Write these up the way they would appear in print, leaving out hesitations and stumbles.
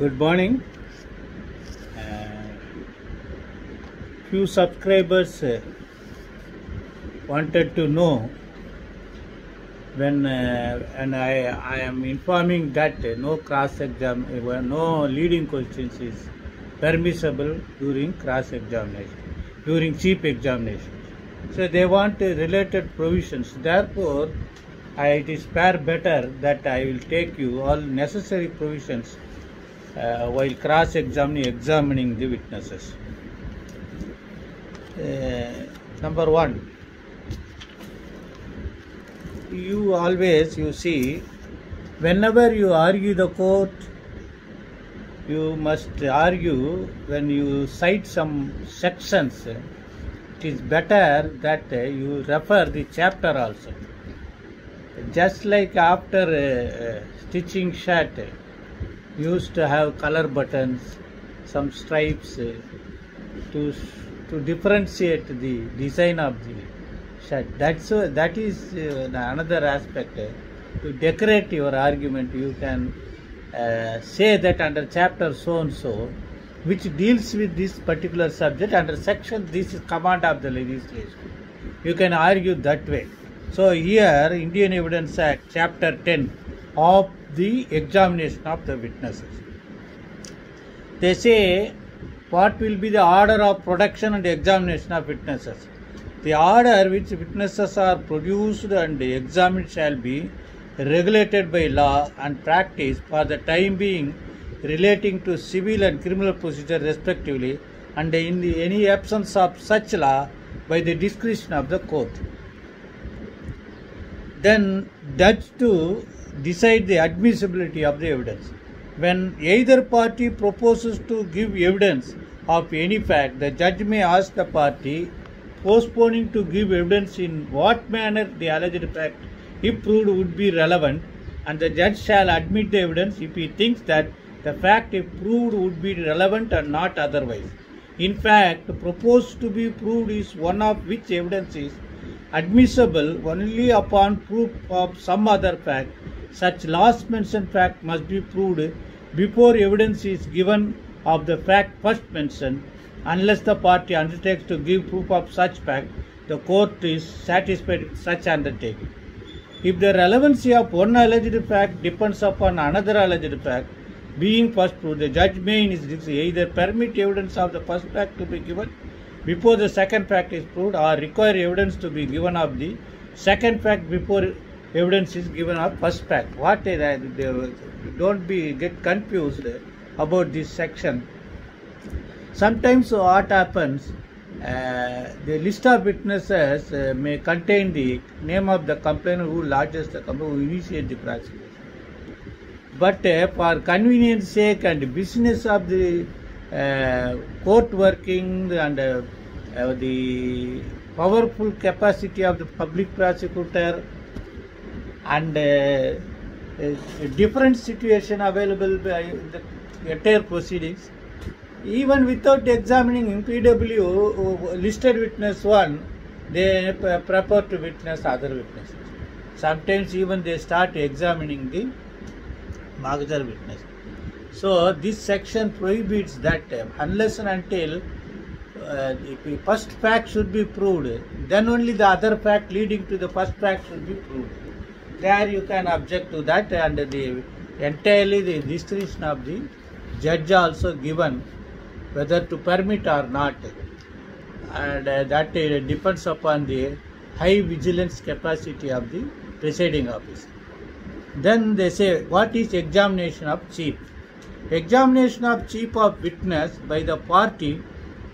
Good morning. Few subscribers wanted to know when and I am informing that no cross exam, no leading questions is permissible during cross examination, during chief examination. So they want related provisions. Therefore, it is far better that I will take you all necessary provisions while examining the witnesses. Number one, you see, whenever you argue the court, you must argue when you cite some sections. It is better that you refer the chapter also. Just like after stitching shirt, used to have color buttons, some stripes to differentiate the design of the shirt. That is another aspect. To decorate your argument, you can say that under chapter so and so, which deals with this particular subject, under section this is command of the legislation. You can argue that way. So here, Indian Evidence Act, chapter 10 of the examination of the witnesses. They say, what will be the order of production and examination of witnesses? The order which witnesses are produced and examined shall be regulated by law and practice for the time being relating to civil and criminal procedure respectively, and in any absence of such law by the discretion of the court. Then judge to decide the admissibility of the evidence. When either party proposes to give evidence of any fact, the judge may ask the party postponing to give evidence in what manner the alleged fact, if proved, would be relevant, and the judge shall admit the evidence if he thinks that the fact, if proved, would be relevant and not otherwise. In fact, proposed to be proved is one of which evidence is admissible only upon proof of some other fact. Such last mentioned fact must be proved before evidence is given of the fact first mentioned. Unless the party undertakes to give proof of such fact, the court is satisfied with such undertaking. If the relevancy of one alleged fact depends upon another alleged fact being first proved, the judge may in his decision either permit evidence of the first fact to be given before the second fact is proved, or require evidence to be given of the second fact before evidence is given of first fact. Don't get confused about this section. Sometimes what happens, the list of witnesses may contain the name of the complainant who lodges the complaint, who initiates the prosecution. But for convenience sake and business of the court working and the powerful capacity of the public prosecutor and a different situation available in the entire proceedings, even without examining in PW listed witness 1, they prefer to witness other witnesses. Sometimes even they start examining the Magazar witness. So this section prohibits that unless and until the first fact should be proved, then only the other fact leading to the first fact should be proved. There you can object to that, and entirely the discretion of the judge also given whether to permit or not, and that depends upon the high vigilance capacity of the presiding officer. Then they say, what is examination of chief? Examination of chief of witness by the party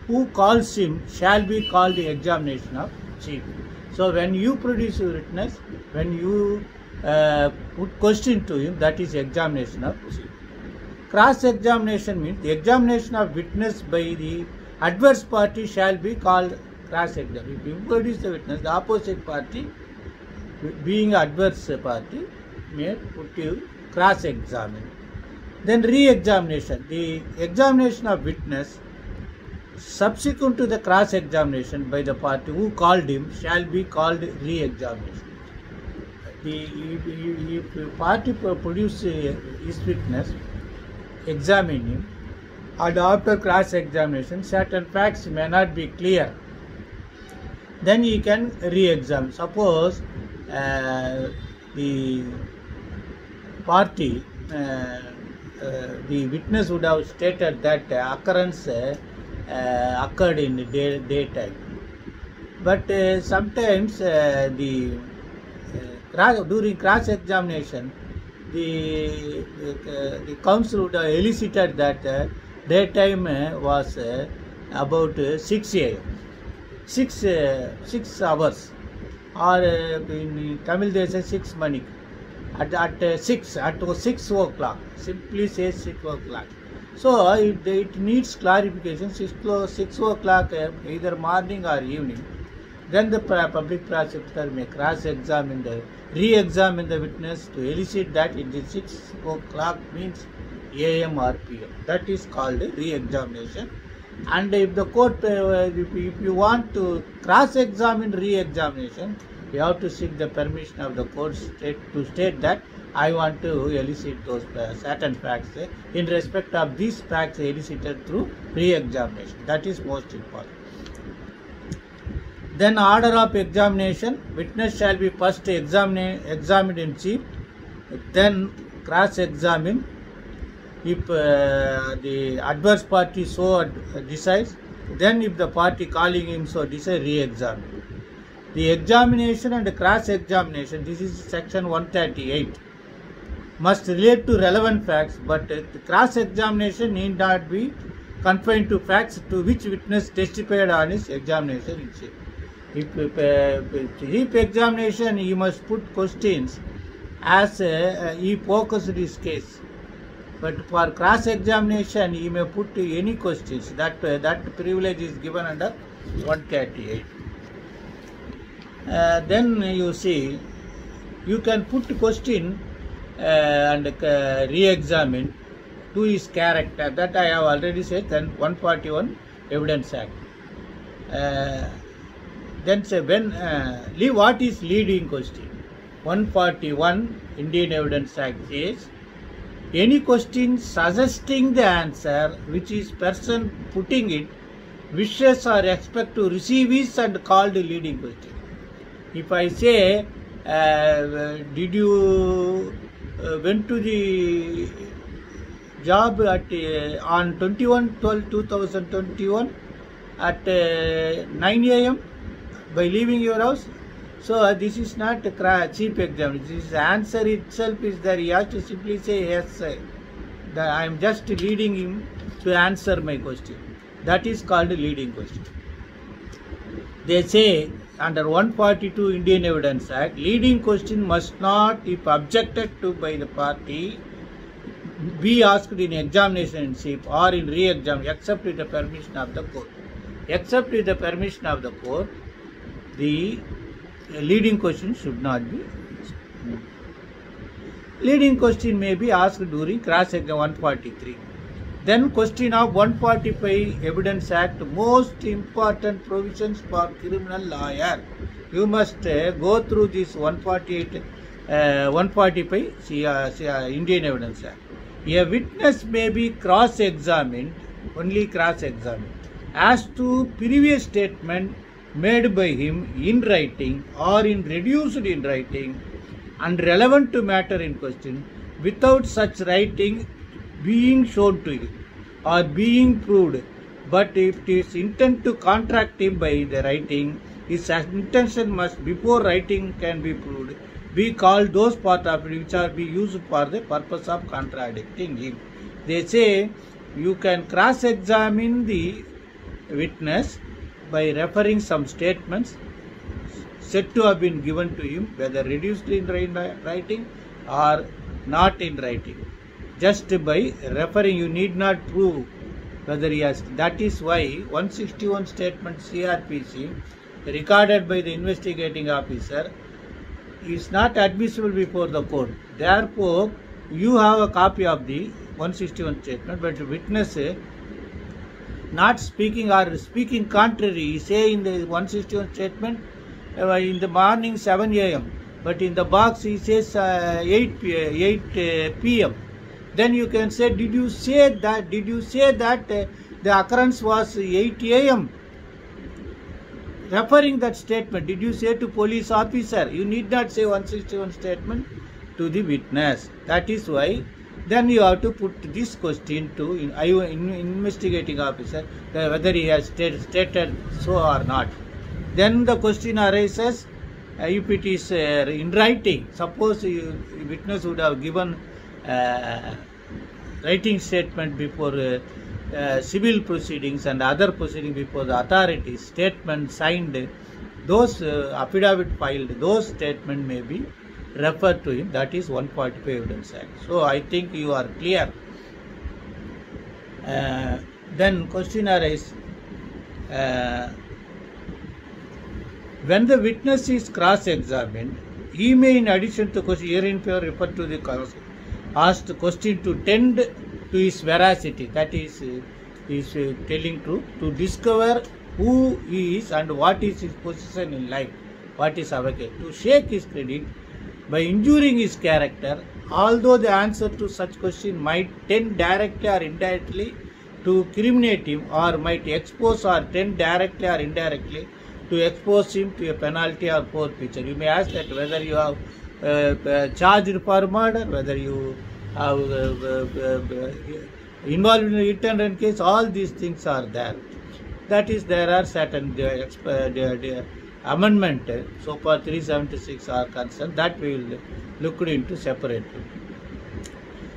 who calls him shall be called the examination of chief. So when you produce a witness, when you put question to him, that is examination of chief. Cross-examination means the examination of witness by the adverse party shall be called cross-examination. If you produce the witness, the opposite party, being adverse party, may put you cross-examine. Then re-examination. The examination of witness subsequent to the cross-examination by the party who called him shall be called re-examination. If party produce his witness, examine him, and after cross-examination certain facts may not be clear, then he can re-examine. Suppose the party, the witness would have stated that occurrence occurred in the daytime, but sometimes during cross-examination the counsel would have elicited that daytime was about 6 a.m. 6 hours, or in Tamil they say 6 manik, at 6 o'clock, simply say 6 o'clock. So it needs clarification. 6 o'clock, either morning or evening. Then the public prosecutor may re-examine the witness to elicit that it is 6 o'clock means AM or PM. That is called re-examination. And if the court, if you want to cross-examine re-examination, you have to seek the permission of the court to state that I want to elicit those certain facts in respect of these facts elicited through re-examination. That is most important. Then order of examination: witness shall be first examined in chief, then cross-examined. If the adverse party so decides, then if the party calling him so decides, re-examine. The examination and cross-examination, this is section 138, must relate to relevant facts, but the cross-examination need not be confined to facts to which witness testified on his examination in chief. If chief examination, he must put questions as he focused his case. But for cross-examination, he may put any questions. That privilege is given under 138. Then you see, you can put question and re-examine to his character. That I have already said. Then 141 Evidence Act. Then say when what is leading question? 141 Indian Evidence Act says, any question suggesting the answer which is person putting it wishes or expect to receive is and called leading question. If I say, did you went to the job at on 21/12/2021 at 9 a.m. by leaving your house? So this is not a chief exam. This answer itself is there. He has to simply say yes. I am just leading him to answer my question. That is called leading question. They say under 142 Indian Evidence Act, leading question must not, if objected to by the party, be asked in examination in chief or in re-exam, except with the permission of the court. Except with the permission of the court, the leading question should not be asked. Leading question may be asked during cross-exam 143. Then question of 145 Evidence Act, most important provisions for criminal lawyer. You must go through this 145 Indian Evidence Act. A witness may be cross-examined, only cross-examined, as to previous statement made by him in writing or in reduced in writing and relevant to matter in question, without such writing being shown to him or being proved. But if it is intent to contract him by the writing, his intention must, before writing can be proved, be called those parts of it which are be used for the purpose of contradicting him. They say you can cross-examine the witness by referring some statements said to have been given to him, whether reduced in writing or not in writing. Just by referring, you need not prove whether he has. That is why 161 statement CRPC recorded by the investigating officer is not admissible before the court. Therefore, you have a copy of the 161 statement, but witness not speaking or speaking contrary, say in the 161 statement, in the morning 7 a.m. but in the box he says 8 p.m. then you can say, did you say that the occurrence was 8 a.m.? Referring that statement, did you say to police officer? You need not say 161 statement to the witness. That is why then you have to put this question to investigating officer, whether he has stated so or not. Then the question arises, if it is in writing. Suppose witness would have given writing statement before civil proceedings and other proceedings before the authorities, statement signed, those affidavit filed, those statement may be referred to him. That is 145 Evidence Act. So I think you are clear. Then question arises, when the witness is cross-examined, he may, in addition to question herein refer to the asked question to tend to his veracity, that is telling truth, to discover who he is and what is his position in life, what is our case, to shake his credit by injuring his character, although the answer to such question might tend directly or indirectly to criminate him, or might expose or tend directly or indirectly to expose him to a penalty or forfeiture. You may ask that whether you have charged for murder, whether you have involved in a hit and run case, all these things are there. That is, there are certain amendment, so far 376 are concerned, that we will look into separately.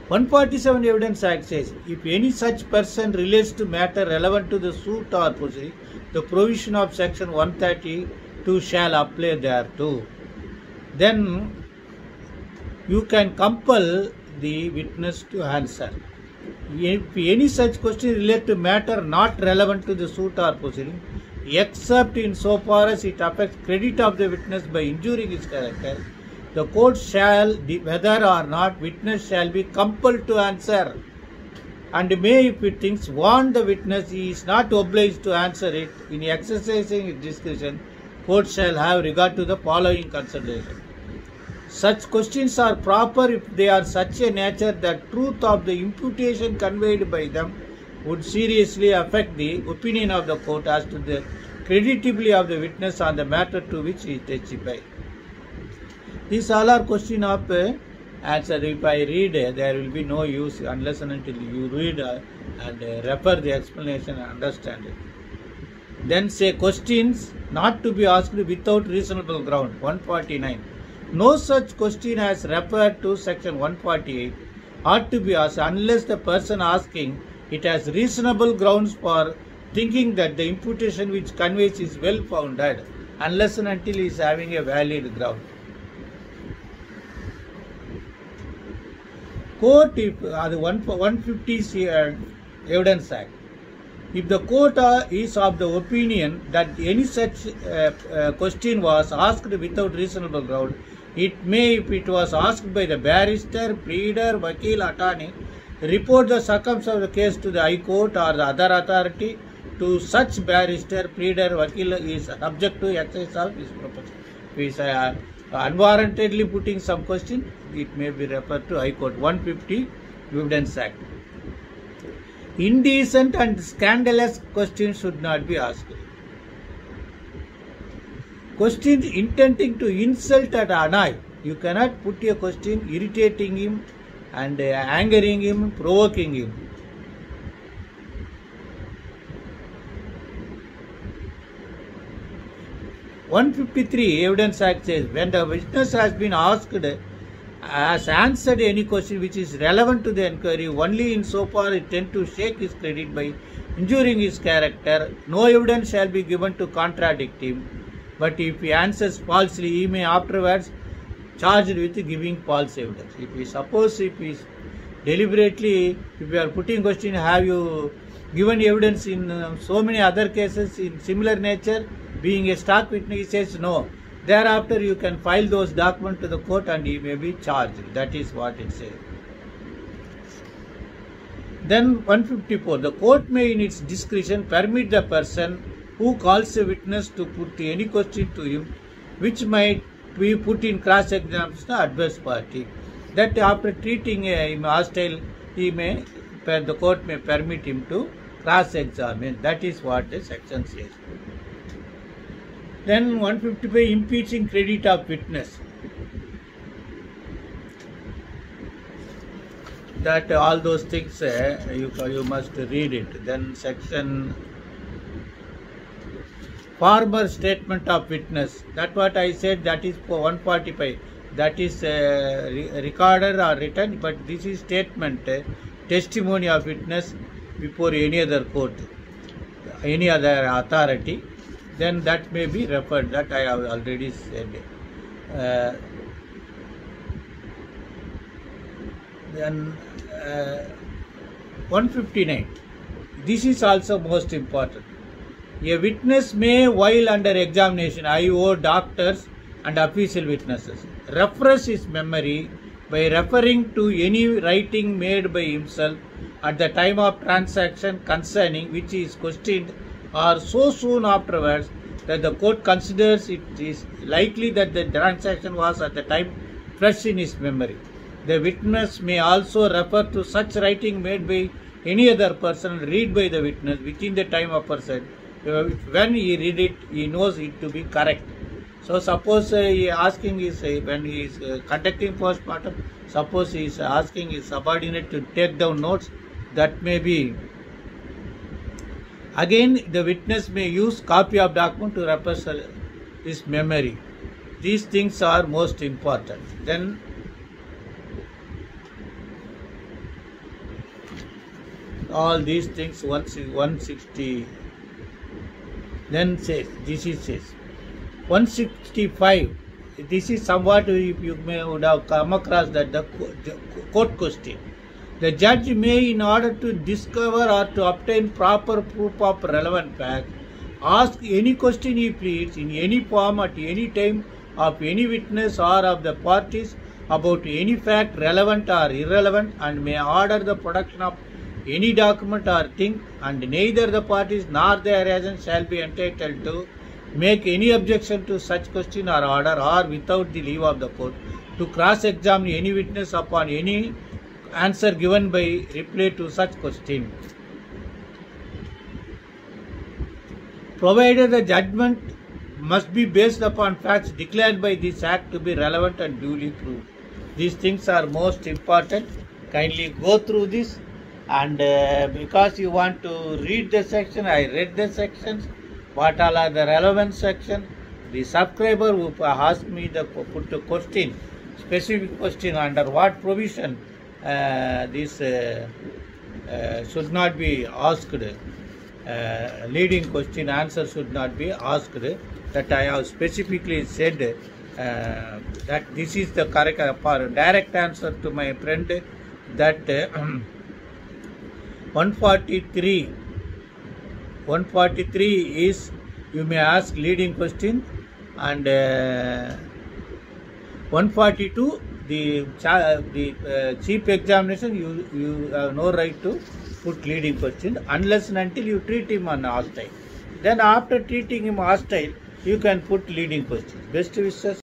147 Evidence Act says, if any such person relates to matter relevant to the suit or proceeding, the provision of section 132 shall apply thereto. Then you can compel the witness to answer. If any such question relates to matter not relevant to the suit or proceeding, except in so far as it affects credit of the witness by injuring his character, the court shall, whether or not witness shall be compelled to answer, and may, if it thinks, warn the witness he is not obliged to answer it. In exercising its discretion, court shall have regard to the following consideration. Such questions are proper if they are such a nature that truth of the imputation conveyed by them would seriously affect the opinion of the court as to the credibility of the witness on the matter to which he testifies. These all are question of answer. If I read, there will be no use unless and until you read and refer the explanation and understand it. Then say questions not to be asked without reasonable ground. 149. No such question as referred to section 148 ought to be asked unless the person asking it has reasonable grounds for thinking that the imputation which conveys is well founded, unless and until he is having a valid ground. Court, if the 150 Evidence Act, if the court is of the opinion that any such question was asked without reasonable ground, it may, if it was asked by the barrister, pleader, vakil, attorney, report the circumstances of the case to the High Court or the other authority. To such barrister, pleader, vakil is subject to exercise of his proposition. If he is unwarrantedly putting some question, it may be referred to High Court. 150 Evidence Act. Indecent and scandalous questions should not be asked. Questions intending to insult and annoy. You cannot put a question irritating him and angering him, provoking him. (153) Evidence Act says, when the witness has been asked, has answered any question which is relevant to the inquiry only in so far it tends to shake his credit by injuring his character, no evidence shall be given to contradict him. But if he answers falsely, he may afterwards charged with giving false evidence. If we suppose, if he deliberately, if we are putting question, have you given evidence in so many other cases in similar nature, being a stock witness, he says no. Thereafter you can file those documents to the court and he may be charged. That is what it says. Then 154. The court may in its discretion permit the person who calls a witness to put any question to him which might be put in cross-examination adverse party. That after treating him hostile, the court may permit him to cross-examine. That is what the section says. Then 155, impeaching credit of witness. That all those things you must read it. Then section former statement of witness. That what I said, that is for 145. That is recorded or written, but this is statement, testimony of witness before any other court, any other authority. Then that may be referred. That I have already said. Then 159. This is also most important. A witness may, while under examination, I.O. doctors and official witnesses, refresh his memory by referring to any writing made by himself at the time of transaction concerning which he is questioned, or so soon afterwards that the court considers it is likely that the transaction was at the time fresh in his memory. The witness may also refer to such writing made by any other person, read by the witness within the time of person. When he read it, he knows it to be correct. So suppose he is asking when he is conducting postmortem, suppose he is asking his subordinate to take down notes, that may be. Again, the witness may use copy of document to represent his memory. These things are most important. Then all these things, 160. Then says, this is says 165. This is somewhat you may would have come across that the court question. The judge may, in order to discover or to obtain proper proof of relevant fact, ask any question he pleads in any form at any time of any witness or of the parties about any fact relevant or irrelevant, and may order the production of any document or thing, and neither the parties nor their agents shall be entitled to make any objection to such question or order, or without the leave of the court to cross-examine any witness upon any answer given by reply to such question, provided the judgment must be based upon facts declared by this act to be relevant and duly proved. These things are most important. Kindly go through this. And because you want to read the section, I read the sections. What all are the relevant section? The subscriber who asked me put the question, specific question under what provision this should not be asked. Leading question answer should not be asked. That I have specifically said that this is the correct direct answer to my friend, that 143 is you may ask leading question, and 142 the chief examination you have no right to put leading question unless and until you treat him on hostile. Then after treating him hostile, you can put leading question. Best wishes.